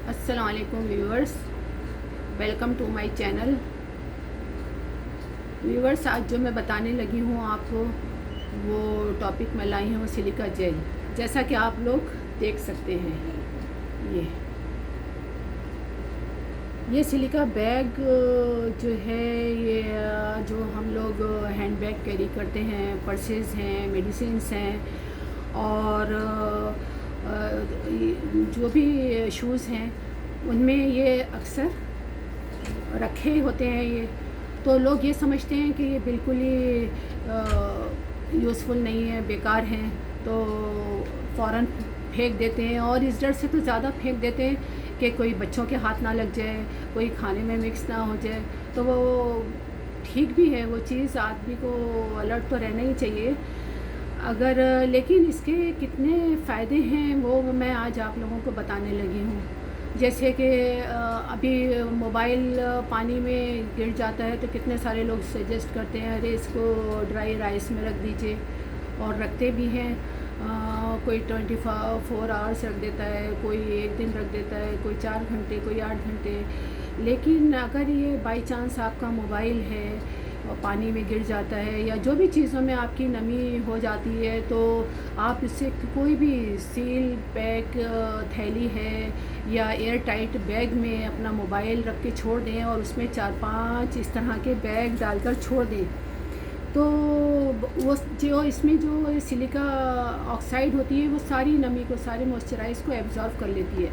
السلام علیکم viewers, welcome to my channel. Viewers, آج جو میں بتانے لگی ہوں آپ کو وہ ٹاپک میں لائی ہوں سلیکا جیل، جیسا کہ آپ لوگ دیکھ سکتے ہیں۔ یہ سلیکا بیگ جو ہے، یہ جو ہم لوگ ہینڈ بیگ کیری کرتے ہیں، پرسز ہیں، میڈیسنس ہیں، اور جو بھی شوز ہیں ان میں یہ اکثر رکھے ہوتے ہیں۔ یہ تو لوگ یہ سمجھتے ہیں کہ یہ بالکل ہی یوزفل نہیں ہے، بیکار ہیں، تو فوراً پھینک دیتے ہیں، اور اس ڈر سے تو زیادہ پھینک دیتے ہیں کہ کوئی بچوں کے ہاتھ نہ لگ جائے، کوئی کھانے میں مکس نہ ہو جائے۔ تو وہ ٹھیک بھی ہے، وہ چیز آدمی کو الرٹ تو رہنا ہی چاہیے۔ لیکن اس کے کتنے فائدے ہیں وہ میں آج آپ لوگوں کو بتانے لگی ہوں۔ جیسے کہ ابھی موبائل پانی میں گر جاتا ہے تو کتنے سارے لوگ سجیسٹ کرتے ہیں ارے اس کو ڈرائی رائس میں رکھ دیجئے، اور رکھتے بھی ہیں۔ کوئی 24 آورس رکھ دیتا ہے، کوئی 1 دن رکھ دیتا ہے، کوئی 4 گھنٹے، کوئی 8 گھنٹے۔ لیکن اگر یہ بائی چانس آپ کا موبائل ہے اور پانی میں گر جاتا ہے، یا جو بھی چیزوں میں آپ کی نمی ہو جاتی ہے، تو آپ اس سے کوئی بھی سیل پیک تھیلی ہے یا ایئر ٹائٹ بیگ میں اپنا موبائل رکھ کے چھوڑ دیں، اور اس میں 4-5 اس طرح کے بیگ ڈال کر چھوڑ دیں، تو وہ جو اس میں جو سلیکا آکسائڈ ہوتی ہے وہ ساری نمی کو، سارے موئسچرائز کو ایبزارب کر لیتی ہے۔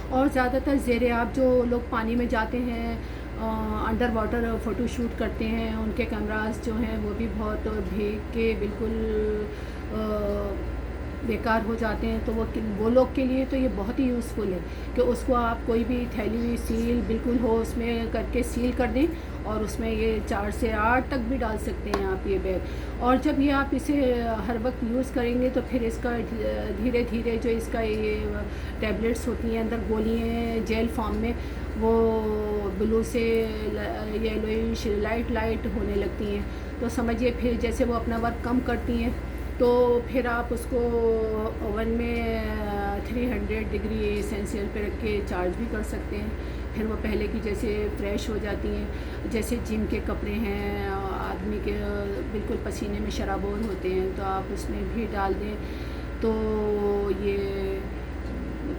اور زیادہ تر زیر آب جو لوگ پانی میں جاتے ہیں، انڈر واٹر فوٹو شوٹ کرتے ہیں، ان کے کیمراز جو ہیں وہ بھی بہت بھیگ کے بالکل بیکار ہو جاتے ہیں، تو وہ لوگ کے لیے تو یہ بہت ہی یوزفل ہے کہ اس کو آپ کوئی بھی تھیلی سیل بالکل ہو اس میں کر کے سیل کر دیں، اور اس میں یہ 4 سے 8 تک بھی ڈال سکتے ہیں آپ یہ بیگ۔ اور جب یہ آپ اسے ہر وقت یوز کریں گے تو پھر اس کا دھیرے دھیرے جو اس کا یہ ٹیبلٹس ہوتی ہیں اندر گولیاں جیل فارم میں، وہ بلو سے یلوئش لائٹ ہونے لگتی ہیں، تو سمجھیے پھر جیسے وہ اپنا ورک کم کرتی ہیں، تو پھر آپ اس کو اوون میں 300 ڈگری سینسیئس پہ رکھ کے چارج بھی کر سکتے ہیں، پھر وہ پہلے کی جیسے فریش ہو جاتی ہیں۔ جیسے جم کے کپڑے ہیں، آدمی کے بالکل پسینے میں شرابور ہوتے ہیں، تو آپ اس میں بھی ڈال دیں تو یہ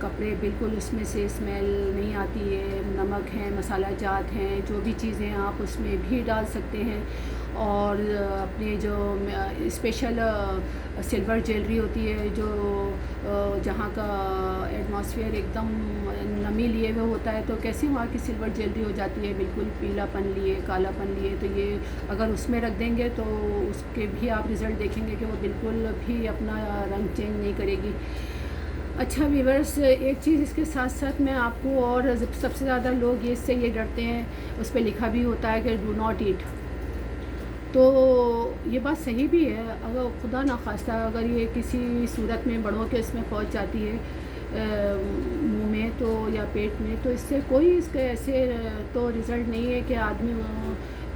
کپڑے بالکل اس میں سے اسمیل نہیں آتی ہے۔ نمک ہیں، مسالہ جات ہیں، جو بھی چیزیں آپ اس میں بھی ڈال سکتے ہیں۔ اور اپنے جو اسپیشل سلور جیلری ہوتی ہے، جو جہاں کا ایٹماسفیئر ایک دم نمی لیے ہوئے ہوتا ہے، تو کیسے وہاں کی سلور جیلری ہو جاتی ہے بالکل پیلا پن لیے، کالا پن لیے، تو یہ اگر اس میں رکھ دیں گے تو اس کے بھی آپ رزلٹ دیکھیں گے کہ وہ بالکل بھی اپنا رنگ چینج نہیں کرے گی۔ اچھا ویورس، ایک چیز اس کے ساتھ ساتھ میں آپ کو، اور سب سے زیادہ لوگ اس سے یہ ڈرتے ہیں، اس پہ لکھا بھی ہوتا ہے کہ ڈو ناٹ ایٹ، تو یہ بات صحیح بھی ہے۔ اگر خدا نخواستہ اگر یہ کسی صورت میں بڑوں کے اس میں پہنچ جاتی ہے منہ میں تو یا پیٹ میں، تو اس سے کوئی اس کے ایسے تو رزلٹ نہیں ہے کہ آدمی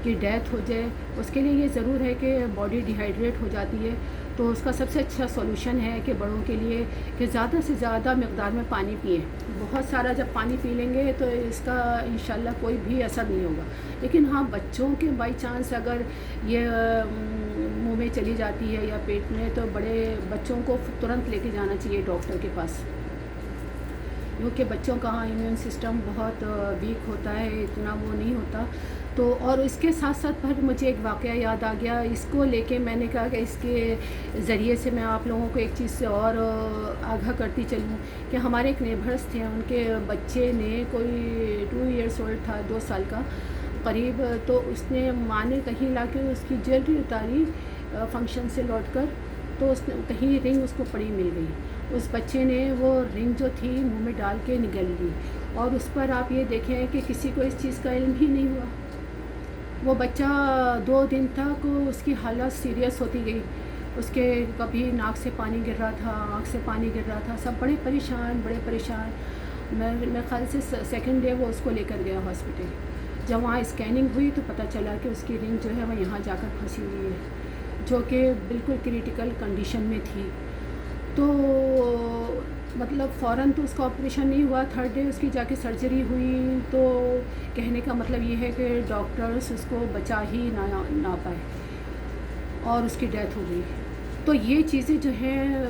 کی ڈیتھ ہو جائے۔ اس کے لیے یہ ضرور ہے کہ باڈی ڈیہائیڈریٹ ہو جاتی ہے، تو اس کا سب سے اچھا سولوشن ہے کہ بڑوں کے لیے کہ زیادہ سے زیادہ مقدار میں پانی پئیں۔ بہت سارا جب پانی پی لیں گے تو اس کا انشاءاللہ کوئی بھی اثر نہیں ہوگا۔ لیکن ہاں، بچوں کے بائی چانس اگر یہ منہ میں چلی جاتی ہے یا پیٹ میں، تو بڑے بچوں کو ترنت لے کے جانا چاہیے ڈاکٹر کے پاس، کیونکہ بچوں کا امیون سسٹم بہت ویک ہوتا ہے، اتنا وہ نہیں ہوتا۔ تو اور اس کے ساتھ ساتھ پھر مجھے ایک واقعہ یاد آ گیا، اس کو لے کے میں نے کہا کہ اس کے ذریعے سے میں آپ لوگوں کو ایک چیز سے اور آگاہ کرتی چلوں کہ ہمارے ایک نیبرس تھے، ان کے بچے نے کوئی 2 ایئرس اولڈ تھا، 2 سال کا قریب، تو اس نے ماں نے کہیں لا کے اس کی جیلری اتاری فنکشن سے لوٹ کر، تو اس نے کہیں رنگ اس کو پڑی مل گئی۔ اس بچے نے وہ رنگ جو تھی منہ میں ڈال کے نگل لی، اور اس پر آپ یہ دیکھیں کہ کسی کو اس چیز کا علم ہی نہیں ہوا۔ وہ بچہ 2 دن تک اس کی حالت سیریس ہوتی گئی، اس کے کبھی ناک سے پانی گر رہا تھا، آنکھ سے پانی گر رہا تھا، سب بڑے پریشان۔ میں خیال سے سیکنڈ ڈے وہ اس کو لے کر گیا ہاسپٹل۔ جب وہاں اسکیننگ ہوئی تو پتہ چلا کہ اس کی رنگ جو ہے وہ یہاں جا کر پھنسی ہوئی ہے، جو کہ بالکل کریٹیکل کنڈیشن میں تھی۔ تو مطلب فوراً تو اس کا آپریشن نہیں ہوا، تھرڈ ڈے اس کی جا کے سرجری ہوئی، تو کہنے کا مطلب یہ ہے کہ ڈاکٹرس اس کو بچا ہی نہ پائے اور اس کی ڈیتھ ہو گئی۔ تو یہ چیزیں جو ہیں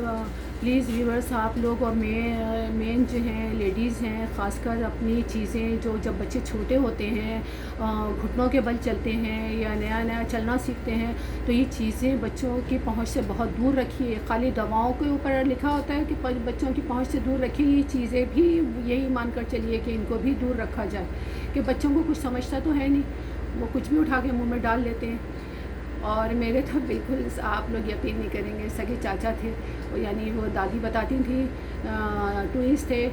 پلیز ویورس آپ لوگ اور مین جو ہیں لیڈیز ہیں خاص کر اپنی چیزیں جو جب بچے چھوٹے ہوتے ہیں گھٹنوں کے بل چلتے ہیں یا نیا چلنا سیکھتے ہیں تو یہ چیزیں بچوں کی پہنچ سے بہت دور رکھیے۔ خالی دواؤں کے اوپر لکھا ہوتا ہے کہ بچوں کی پہنچ سے دور رکھیے، یہ چیزیں بھی یہی مان کر چلیے کہ ان کو بھی دور رکھا جائے، کہ بچوں کو کچھ سمجھتا تو ہے نہیں، وہ کچھ بھی اٹھا کے منہ میں ڈال لیتے ہیں۔ اور میرے تو بالکل آپ لوگ یقین نہیں کریں گے، سگے چاچا تھے، یعنی وہ دادی بتاتی تھیں، ٹوئنس تھے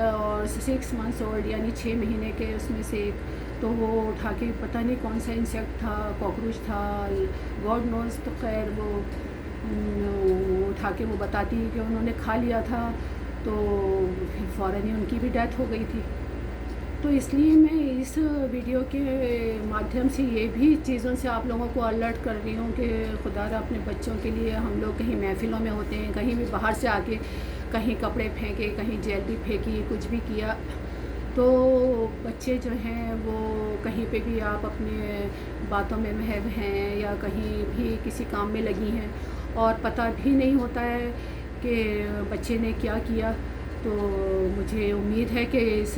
اور 6 months اولڈ، یعنی 6 مہینے کے اس میں سے ایک، تو وہ اٹھا کے پتہ نہیں کون سا انسیکٹ تھا، کاکروچ تھا، گاڈ نوز، تو خیر وہ اٹھا کے وہ بتاتی کہ انہوں نے کھا لیا تھا، تو پھر فوراً ہی ان کی بھی ڈیتھ ہو گئی تھی۔ تو اس لیے میں اس ویڈیو کے مادھیم سے یہ بھی چیزوں سے آپ لوگوں کو الرٹ کر رہی ہوں کہ خدا را اپنے بچوں کے لیے، ہم لوگ کہیں محفلوں میں ہوتے ہیں، کہیں بھی باہر سے آ کے کہیں کپڑے پھینکے، کہیں جیلری پھینکی، کچھ بھی کیا تو بچے جو ہیں وہ کہیں پہ بھی آپ اپنے باتوں میں محو ہیں یا کہیں بھی کسی کام میں لگی ہیں اور پتہ بھی نہیں ہوتا ہے کہ بچے نے کیا کیا، تو مجھے امید ہے کہ اس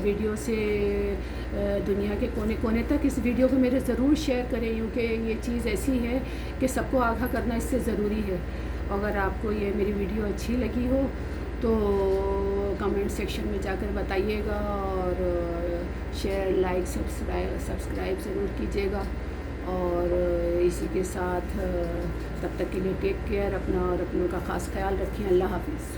ویڈیو سے دنیا کے کونے کونے تک اس ویڈیو کو میرے ضرور شیئر کریں، کیونکہ یہ چیز ایسی ہے کہ سب کو آگاہ کرنا اس سے ضروری ہے۔ اگر آپ کو یہ میری ویڈیو اچھی لگی ہو تو کمنٹ سیکشن میں جا کر بتائیے گا، اور شیئر، لائک، سبسکرائب ضرور کیجیے گا، اور اسی کے ساتھ تب تک کے لیے ٹیک کیئر، اپنا اور اپنوں کا خاص خیال رکھیں۔ اللہ حافظ۔